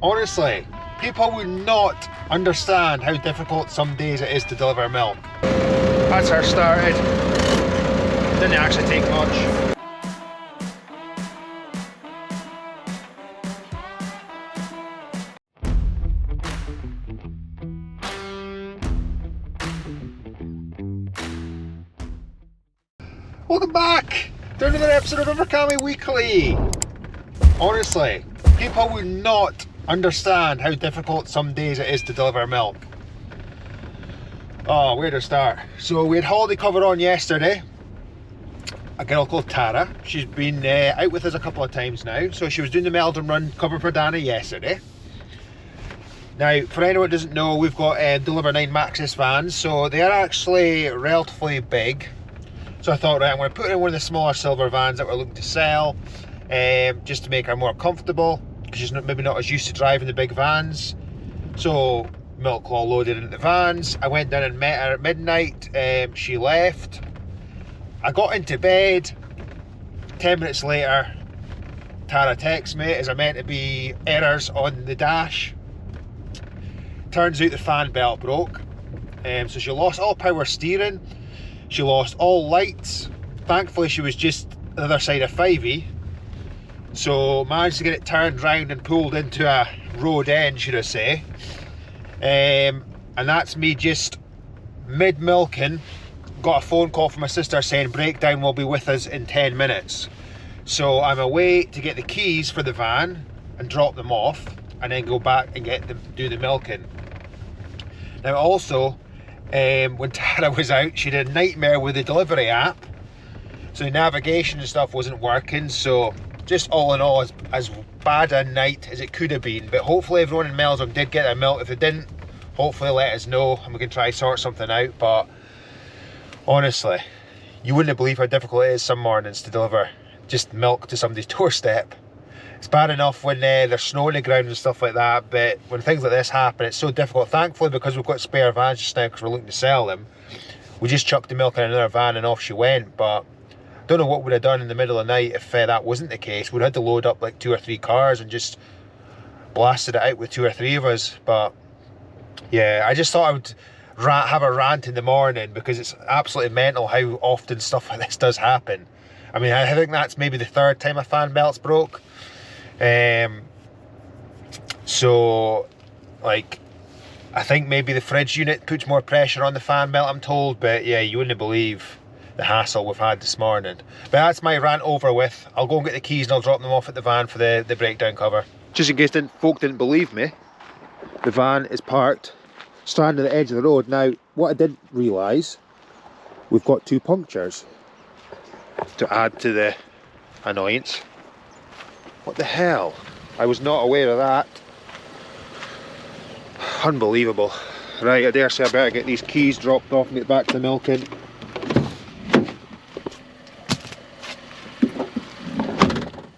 Honestly, people would not understand how difficult some days it is to deliver milk. That's her started. Didn't actually take much. Welcome back to another episode of Invercamey Weekly. Honestly, people would not understand how difficult some days it is to deliver milk. Oh, where to start? So we had holiday cover on yesterday. A girl called Tara. She's been out with us a couple of times now. So she was doing the Meldrum run cover for Dana yesterday. Now, for anyone who doesn't know, we've got Deliver 9 Maxis vans. So they are actually relatively big. So I thought, right, I'm going to put her in one of the smaller silver vans that we're looking to sell, just to make her more comfortable, because she's maybe not as used to driving the big vans. So milk all loaded into the vans. I went down and met her at midnight. She left. I got into bed. 10 minutes later, Tara texts me, is there meant to be errors on the dash? Turns out the fan belt broke. So she lost all power steering. She lost all lights. Thankfully, she was just the other side of 5E. So managed to get it turned round and pulled into a road end, should I say. And that's me just mid-milking. Got a phone call from my sister saying breakdown will be with us in 10 minutes. So I'm away to get the keys for the van and drop them off, and then go back and get them, do the milking. Now also, when Tara was out, she did a nightmare with the delivery app. So the navigation and stuff wasn't working. So just all in all, as bad a night as it could have been. But hopefully everyone in Meldrum did get their milk. If they didn't, hopefully let us know and we can try sort something out. But honestly, you wouldn't believe how difficult it is some mornings to deliver just milk to somebody's doorstep. It's bad enough when there's snow on the ground and stuff like that, but when things like this happen, it's so difficult. Thankfully, because we've got spare vans just now because we're looking to sell them, we just chucked the milk in another van and off she went. But I don't know what we'd have done in the middle of the night if that wasn't the case. We'd had to load up like 2 or 3 cars and just blasted it out with 2 or 3 of us. But yeah, I just thought I would have a rant in the morning, because it's absolutely mental how often stuff like this does happen. I mean, I think that's maybe the 3rd time a fan belt's broke. So like, I think maybe the fridge unit puts more pressure on the fan belt, I'm told. But yeah, you wouldn't believe the hassle we've had this morning. But that's my rant over with. I'll go and get the keys and I'll drop them off at the van for the breakdown cover. Just in case folk didn't believe me, the van is parked stranded at the edge of the road. Now, what I didn't realise, we've got 2 punctures to add to the annoyance. What the hell? I was not aware of that. Unbelievable. Right, I dare say I better get these keys dropped off and get back to the milking.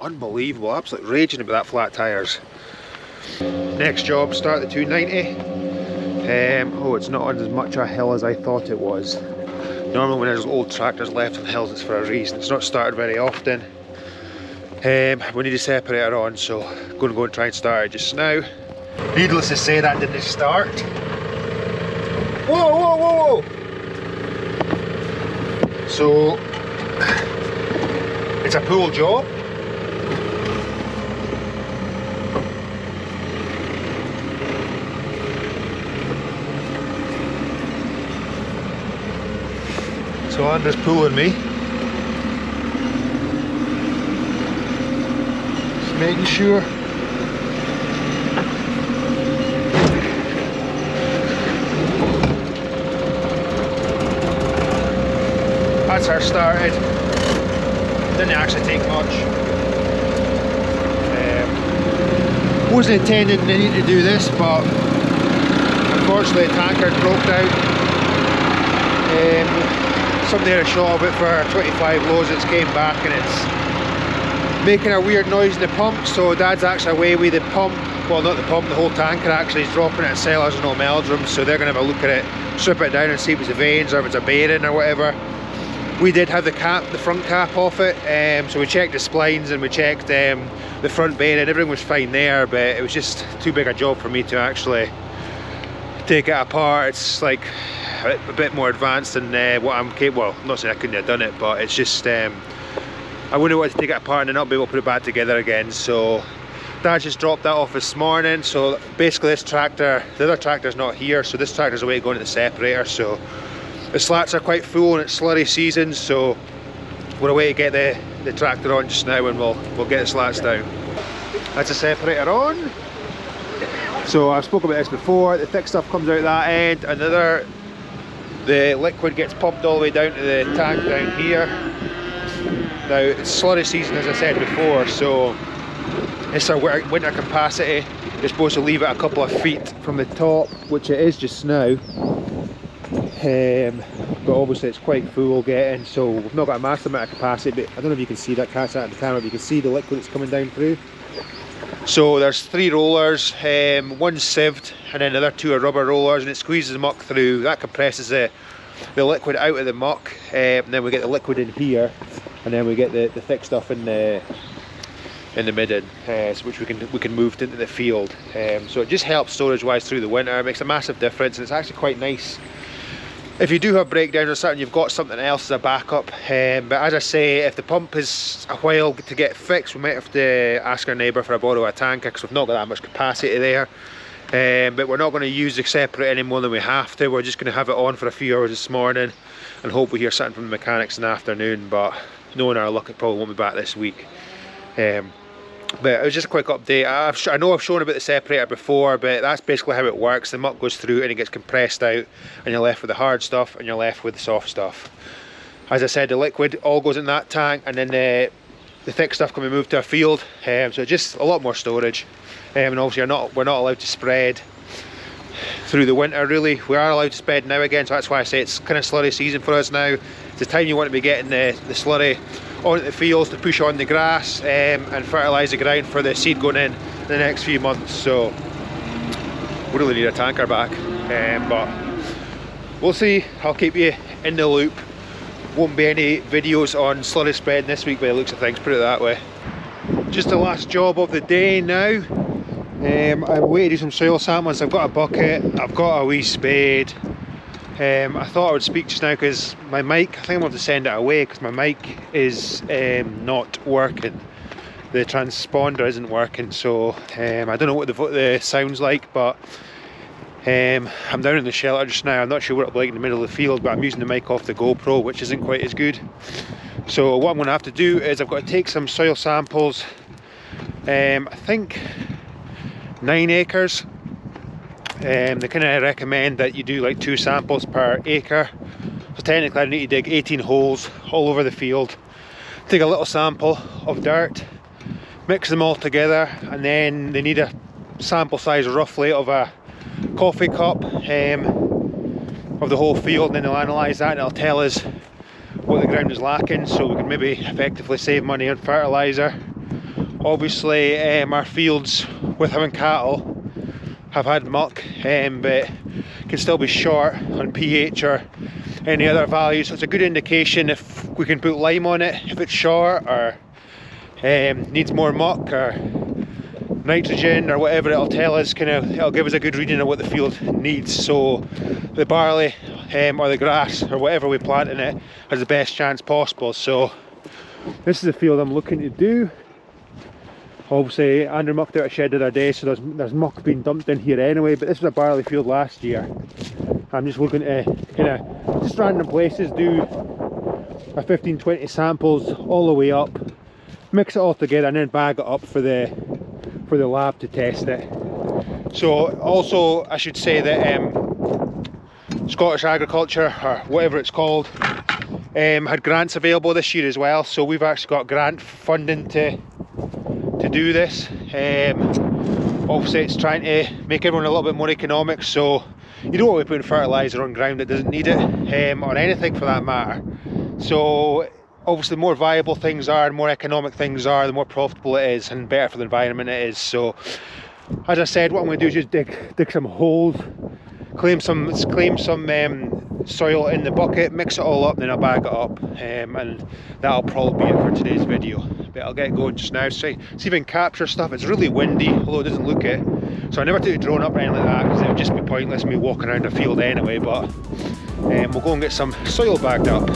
Unbelievable, absolutely raging about that flat tyres. Next job, start the 290. Oh, it's not on as much a hill as I thought it was. Normally when there's old tractors left on hills, it's for a reason. It's not started very often. We need a separator on, so I'm going to go and try and start it just now. Needless to say, that didn't start. Whoa, whoa, whoa, whoa! So, it's a pull job. So Andrew's pulling me. Making sure. That's her started. Didn't actually take much. Wasn't intending to need to do this, but unfortunately the tanker broke down. Somebody had a shot of it for 25 loads. It's came back and it's making a weird noise in the pump. So Dad's actually away with the pump, well, not the pump, the whole tanker actually is dropping it at Sellers and Meldrum. So they're going to have a look at it, strip it down and see if it's the vanes or if it's a bearing or whatever. we did have the front cap off it, so we checked the splines and we checked the front bearing. Everything was fine there, but it was just too big a job for me to actually take it apart. It's like a bit more advanced than what I'm capable. Well, I'm not saying I couldn't have done it, but it's just I wouldn't want to take it apart and then not be able to put it back together again. So Dad just dropped that off this morning. So basically this tractor, the other tractor's not here, so this tractor's away going to the separator. So the slats are quite full and it's slurry season, so we're away to get the tractor on just now, and we'll get the slats down. That's the separator on. So I've spoken about this before, the thick stuff comes out that end, and the liquid gets pumped all the way down to the tank down here. Now it's slurry season, as I said before, so it's our winter capacity. You're supposed to leave it a couple of feet from the top, which it is just now. But obviously it's quite full getting, so we've not got a massive amount of capacity. But I don't know if you can see that, catch that in the camera, but you can see the liquid that's coming down through. So there's 3 rollers, one sieved and then the other 2 are rubber rollers, and it squeezes the muck through. That compresses the liquid out of the muck, and then we get the liquid in here, and then we get the thick stuff in the midden, so which we can move into the field. So it just helps storage wise through the winter. It makes a massive difference, and it's actually quite nice if you do have breakdowns or something, you've got something else as a backup. But as I say, if the pump is a while to get fixed, we might have to ask our neighbour for a borrow a tanker, because we've not got that much capacity there. But we're not going to use the separator any more than we have to. We're just going to have it on for a few hours this morning and hope we hear something from the mechanics in the afternoon, but knowing our luck, it probably won't be back this week. But it was just a quick update. I know I've shown about the separator before, but that's basically how it works. The muck goes through and it gets compressed out, and you're left with the hard stuff and you're left with the soft stuff. As I said, the liquid all goes in that tank, and then the thick stuff can be moved to a field. So just a lot more storage. And obviously we're not allowed to spread through the winter really. We are allowed to spread now again, so that's why I say it's kind of slurry season for us now. It's the time you want to be getting the slurry onto the fields to push on the grass and fertilise the ground for the seed going in the next few months. So we really need a tanker back, but we'll see. I'll keep you in the loop. Won't be any videos on slurry spreading this week by the looks of things, put it that way. Just the last job of the day now. I'm away to do some soil samples. I've got a bucket, I've got a wee spade. I thought I would speak just now because my mic, I think I'm going to send it away because my mic is not working. The transponder isn't working, so I don't know what the sound's like, but I'm down in the shelter just now. I'm not sure what it'll be like in the middle of the field, but I'm using the mic off the GoPro, which isn't quite as good. So what I'm going to have to do is I've got to take some soil samples, I think 9 acres. They kind of recommend that you do like 2 samples per acre. So technically I need to dig 18 holes all over the field, take a little sample of dirt, mix them all together, and then they need a sample size roughly of a coffee cup of the whole field, and then they'll analyse that and it'll tell us what the ground is lacking, so we can maybe effectively save money on fertiliser. Obviously our fields, with having cattle, have had muck, but can still be short on pH or any other values, so it's a good indication if we can put lime on it, if it's short or needs more muck or nitrogen or whatever. It'll tell us, it'll give us a good reading of what the field needs, so the barley or the grass or whatever we plant in it has the best chance possible. So this is the field I'm looking to do. Obviously Andrew mucked out a shed the other day, so there's muck being dumped in here anyway, but this was a barley field last year. I'm just looking to just random places do a 15-20 samples all the way up, mix it all together and then bag it up for the lab to test it. So also I should say that Scottish Agriculture, or whatever it's called, had grants available this year as well, so we've actually got grant funding to do this. Obviously it's trying to make everyone a little bit more economic, so you don't want to be putting fertiliser on ground that doesn't need it, or anything for that matter. So obviously the more viable things are, the more economic things are, the more profitable it is and better for the environment it is. So as I said, what I'm going to do is just dig some holes, claim some soil in the bucket, mix it all up, then I'll bag it up, and that'll probably be it for today's video. But I'll get going just now, see if I can capture stuff. It's really windy, although it doesn't look it, so I never took a drone up or anything like that because it would just be pointless me walking around a field anyway. But we'll go and get some soil bagged up.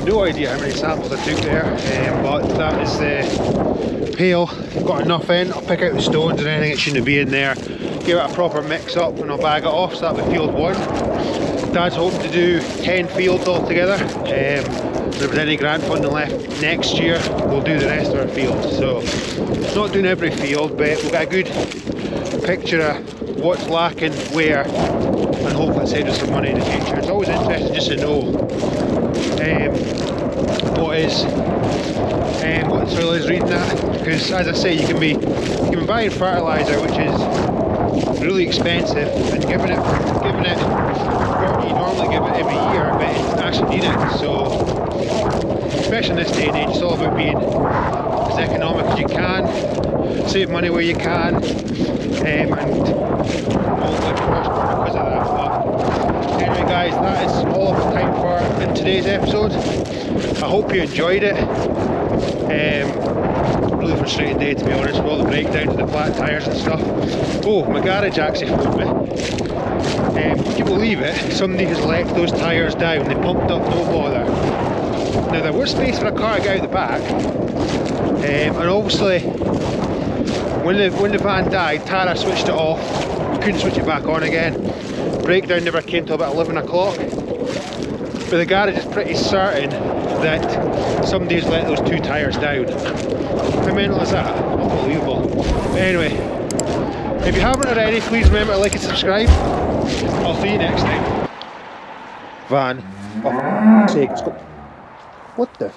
No idea how many samples I took there, but that is the pail. Got enough in. I'll pick out the stones and anything that shouldn't be in there, give it a proper mix up, and I'll bag it off. So that'll be field 1. Dad's hoping to do 10 fields altogether. If there's any grant funding left next year, we'll do the rest of our fields. So not doing every field, but we'll get a good picture of what's lacking where, and hopefully save us some money in the future. It's always interesting just to know what the soil is reading at, because as I say, you can be buying fertiliser which is really expensive and giving it you normally give it every year, but it actually need it. So especially in this day and age, it's all about being as economic as you can, save money where you can, and hopefully prosper because of that. But anyway guys, that is all of the time for in today's episode. I hope you enjoyed it. Really frustrating day, to be honest, with all the breakdowns and the flat tyres and stuff. Oh, my garage actually phoned me. Would you believe it? Somebody has left those tyres down. They pumped up, no bother. Now there was space for a car to get out the back, and obviously when the van died, Tara switched it off. Couldn't switch it back on again. Breakdown never came till about 11 o'clock. But the garage is pretty certain that somebody's let those 2 tyres down. How mental is that? Unbelievable. But anyway, if you haven't already, please remember to like and subscribe. I'll see you next time. Van, for sake, what the